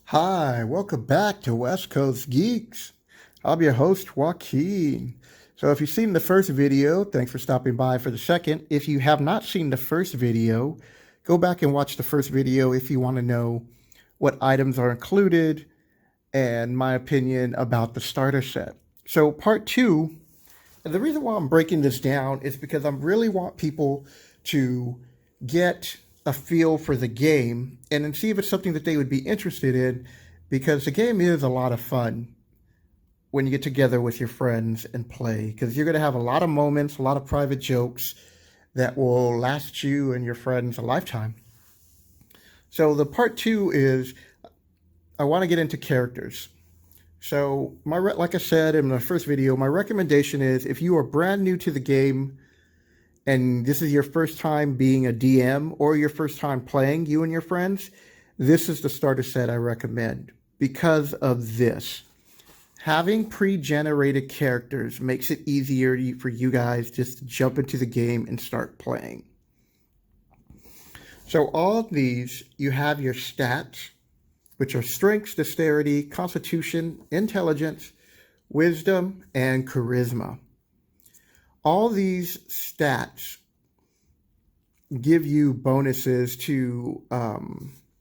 Hi, welcome back to West Coast Geeks. I'm your host, Joaquin. So if you've seen the first video, thanks for stopping by for the second. If you have not seen the first video, go back and watch the first video if you want to know what items are included and my opinion about the starter set. So part two, and the reason why I'm breaking this down is because I really want people to get a feel for the game and then see if it's something that they would be interested in, because the game is a lot of fun when you get together with your friends and play, because you're going to have a lot of moments, a lot of private jokes that will last you and your friends a lifetime. So the part two is I want to get into characters. So like I said in the first video, my recommendation is if you are brand new to the game and this is your first time being a DM or your first time playing, you and your friends, this is the starter set I recommend because of this. Having pre-generated characters makes it easier for you guys just to jump into the game and start playing. So all of these, you have your stats, which are strength, dexterity, constitution, intelligence, wisdom, and charisma. All these stats give you bonuses to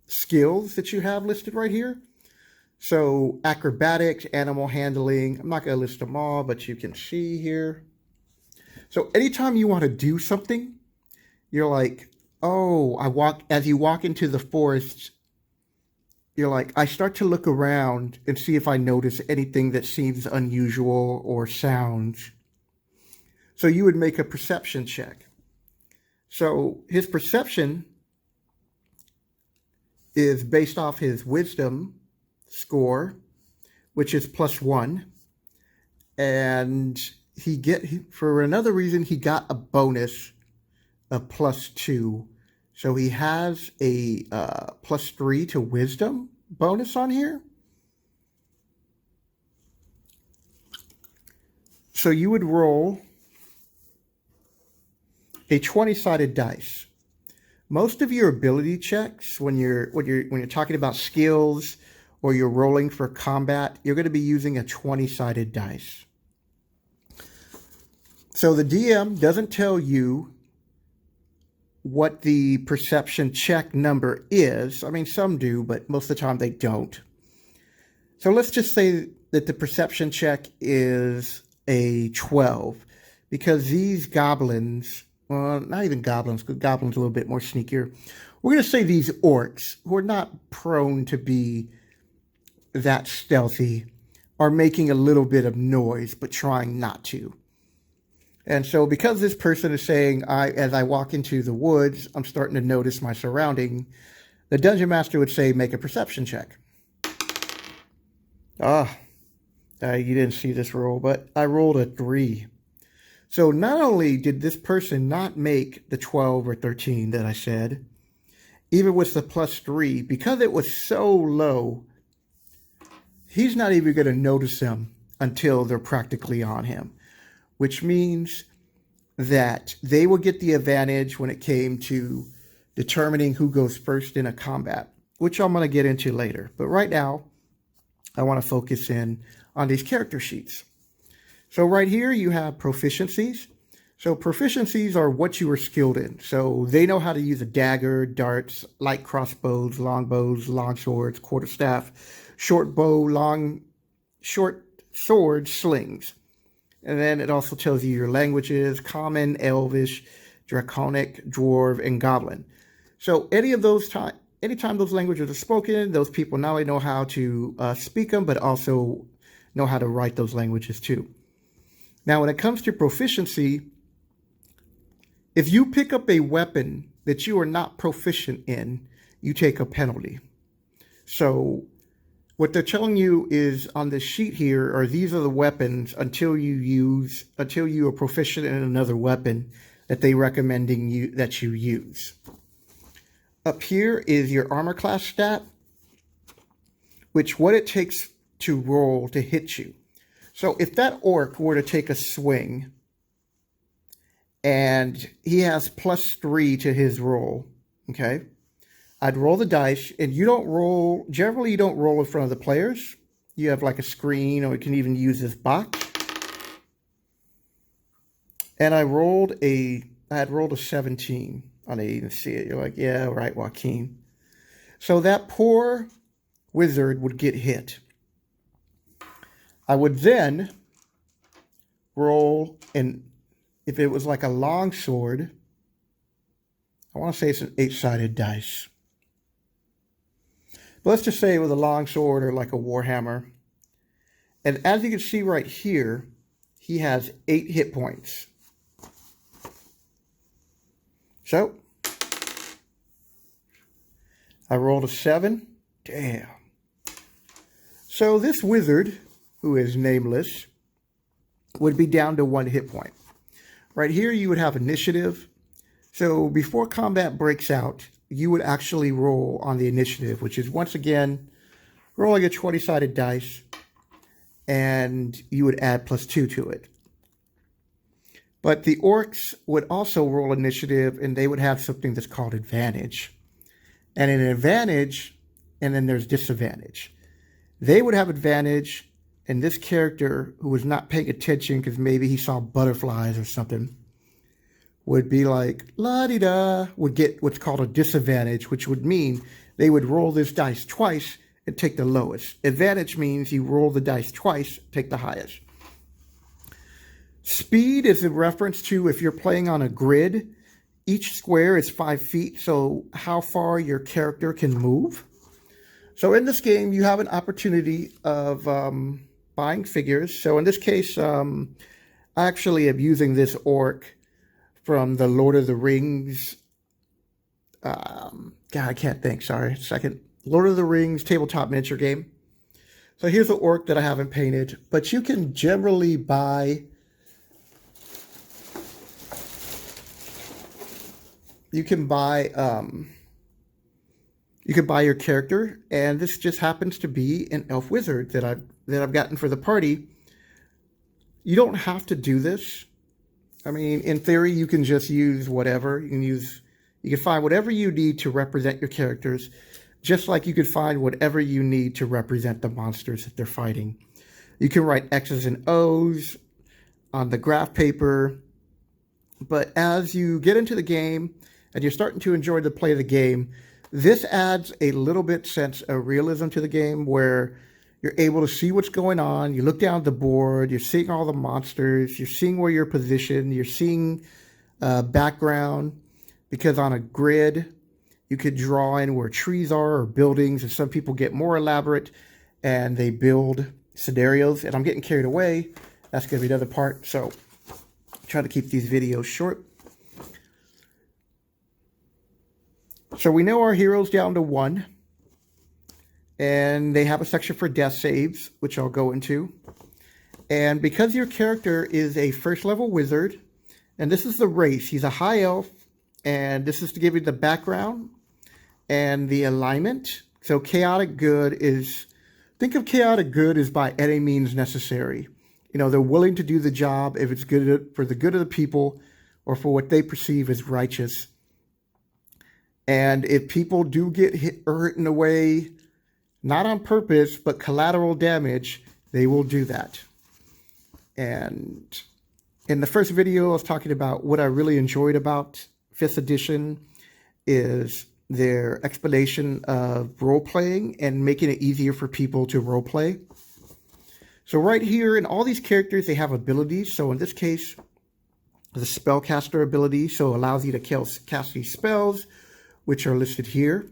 skills that you have listed right here. So acrobatics, animal handling, I'm not going to list them all, but you can see here. So anytime you want to do something, you're like, oh, as you walk into the forest, you're like, I start to look around and see if I notice anything that seems unusual or sounds. So you would make a perception check. So his perception is based off his wisdom score, which is +1. And for another reason, he got a bonus of +2. So he has a +3 to wisdom bonus on here. So you would roll a 20-sided dice. Most of your ability checks, when you're talking about skills or you're rolling for combat, you're going to be using a 20-sided dice. So the DM doesn't tell you what the perception check number is. I mean, some do, but most of the time they don't. So let's just say that the perception check is a 12, because these goblins, well, not even goblins, because goblins are a little bit more sneakier. We're going to say these orcs, who are not prone to be that stealthy, are making a little bit of noise, but trying not to. And so because this person is saying, as I walk into the woods, I'm starting to notice my surrounding, the Dungeon Master would say, make a perception check. You didn't see this roll, but I rolled a 3. So not only did this person not make the 12 or 13 that I said, even with the +3, because it was so low, he's not even going to notice them until they're practically on him, which means that they will get the advantage when it came to determining who goes first in a combat, which I'm going to get into later. But right now, I want to focus in on these character sheets. So right here, you have proficiencies. So proficiencies are what you are skilled in. So they know how to use a dagger, darts, light crossbows, longbows, long swords, quarterstaff, short bow, short sword, slings. And then it also tells you your languages: Common, Elvish, Draconic, Dwarf, and Goblin. So anytime those languages are spoken, those people not only know how to speak them, but also know how to write those languages too. Now, when it comes to proficiency, if you pick up a weapon that you are not proficient in, you take a penalty. So what they're telling you is on this sheet here, or these are the weapons until you are proficient in another weapon that they're recommending that you use. Up here is your armor class stat, which what it takes to roll to hit you. So if that orc were to take a swing and he has +3 to his roll, okay, I'd roll the dice, and you don't roll, generally you don't roll in front of the players. You have like a screen, or you can even use this box. And I had rolled a 17 on a, you can see it. You're like, yeah, right, Joaquin. So that poor wizard would get hit. I would then roll, and if it was like a long sword, I want to say it's an 8-sided dice. But let's just say it was a long sword or like a warhammer. And as you can see right here, he has 8 hit points. So, I rolled a 7. Damn. So this wizard, who is nameless, would be down to 1 hit point. Right here you would have initiative. So before combat breaks out, you would actually roll on the initiative, which is once again rolling a 20-sided dice, and you would add +2 to it. But the orcs would also roll initiative, and they would have something that's called advantage. And an advantage, and then there's disadvantage. They would have advantage, and this character, who was not paying attention because maybe he saw butterflies or something, would be like, la-di-da, would get what's called a disadvantage, which would mean they would roll this dice twice and take the lowest. Advantage means you roll the dice twice, take the highest. Speed is a reference to if you're playing on a grid, each square is 5 feet, so how far your character can move. So in this game, you have an opportunity of buying figures. So in this case, I actually am using this orc from the Lord of the Rings. God, I can't think. Sorry, a second. Lord of the Rings tabletop miniature game. So here's the orc that I haven't painted, but you can generally buy. You can buy your character, and this just happens to be an elf wizard that I've gotten for the party. You don't have to do this. I mean, in theory, you can just use whatever. You can find whatever you need to represent your characters, just like you could find whatever you need to represent the monsters that they're fighting. You can write X's and O's on the graph paper, but as you get into the game and you're starting to enjoy the play of the game, this adds a little bit sense of realism to the game, where you're able to see what's going on. You look down at the board, you're seeing all the monsters, you're seeing where you're positioned, you're seeing background, because on a grid, you could draw in where trees are or buildings, and some people get more elaborate and they build scenarios, and I'm getting carried away. That's going to be another part, so try to keep these videos short. So we know our hero's down to 1, and they have a section for death saves, which I'll go into. And because your character is a first level wizard, and this is the race, he's a high elf, and this is to give you the background and the alignment. So chaotic good is, think of chaotic good as by any means necessary. You know, they're willing to do the job if it's good for the good of the people or for what they perceive as righteous. And if people do get hit or hurt in a way, not on purpose, but collateral damage, they will do that. And in the first video, I was talking about what I really enjoyed about 5th edition is their explanation of role-playing and making it easier for people to role-play. So right here, in all these characters, they have abilities. So in this case, the spellcaster ability, so it allows you to cast these spells, which are listed here.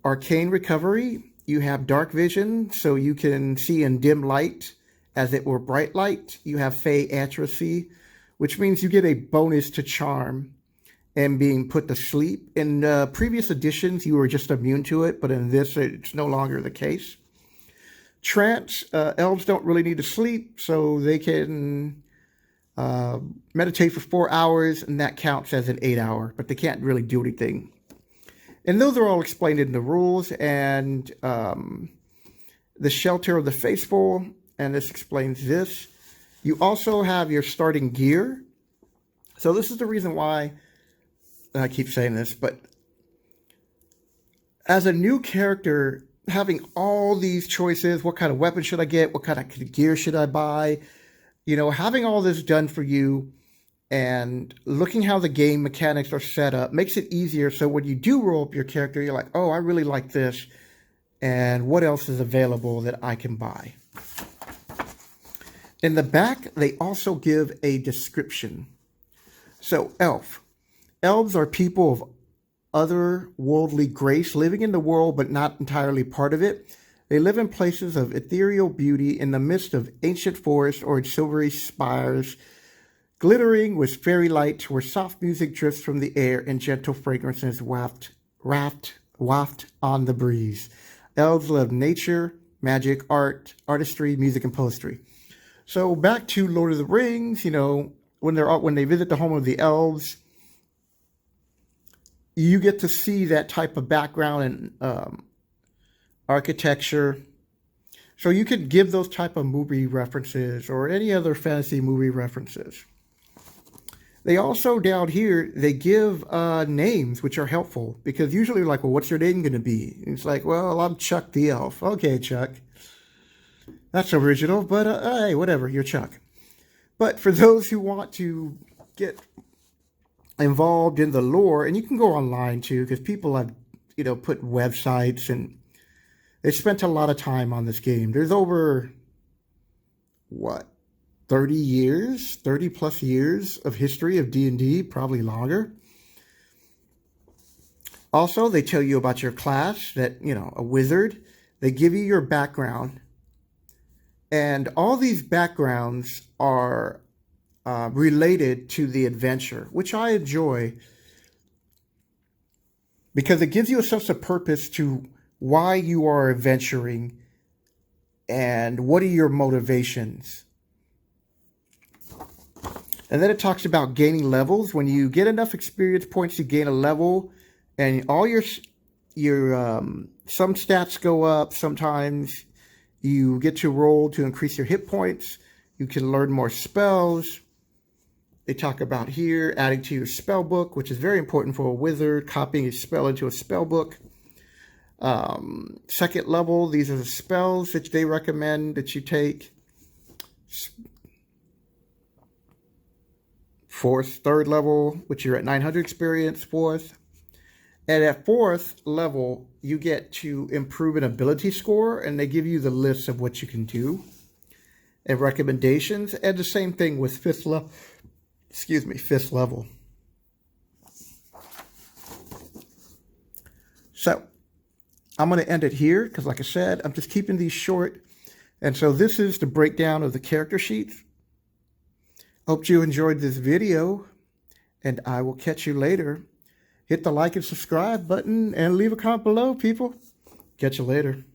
Arcane recovery, you have dark vision, so you can see in dim light as it were bright light. You have Fey atrophy, which means you get a bonus to charm and being put to sleep. In previous editions, you were just immune to it, but in this, it's no longer the case. Trance, elves don't really need to sleep, so they can meditate for 4 hours, and that counts as an 8-hour, but they can't really do anything. And those are all explained in the rules, and the Shelter of the Faithful, and this explains this. You also have your starting gear. So this is the reason why I keep saying this, but as a new character, having all these choices, what kind of weapon should I get? What kind of gear should I buy? Having all this done for you and looking how the game mechanics are set up makes it easier. So when you do roll up your character, you're like, oh, I really like this. And what else is available that I can buy? In the back, they also give a description. So, elf. Elves are people of otherworldly grace, living in the world but not entirely part of it. They live in places of ethereal beauty in the midst of ancient forests or in silvery spires, glittering with fairy lights, where soft music drifts from the air and gentle fragrances waft on the breeze. Elves love nature, magic, art, artistry, music, and poetry. So back to Lord of the Rings, when they visit the home of the elves, you get to see that type of background and architecture. So you could give those type of movie references or any other fantasy movie references. They also, down here, they give names, which are helpful. Because usually like, well, what's your name going to be? And it's like, well, I'm Chuck the Elf. Okay, Chuck. That's original, but hey, whatever, you're Chuck. But for those who want to get involved in the lore, and you can go online too, because people have, put websites and they spent a lot of time on this game. There's over, 30 plus years of history of D&D, probably longer. Also, they tell you about your class, that, a wizard. They give you your background. And all these backgrounds are related to the adventure, which I enjoy because it gives you a sense of purpose to why you are adventuring and what are your motivations. And then it talks about gaining levels. When you get enough experience points, you gain a level, and all your some stats go up. Sometimes you get to roll to increase your hit points. You can learn more spells. They talk about here adding to your spell book, which is very important for a wizard, copying a spell into a spell book. Second level, these are the spells that they recommend that you take. Third level, which you're at 900 experience, fourth. And at fourth level, you get to improve an ability score, and they give you the list of what you can do and recommendations. And the same thing with fifth level. So I'm going to end it here because, like I said, I'm just keeping these short. And so this is the breakdown of the character sheets. Hope you enjoyed this video, and I will catch you later. Hit the like and subscribe button and leave a comment below, people. Catch you later.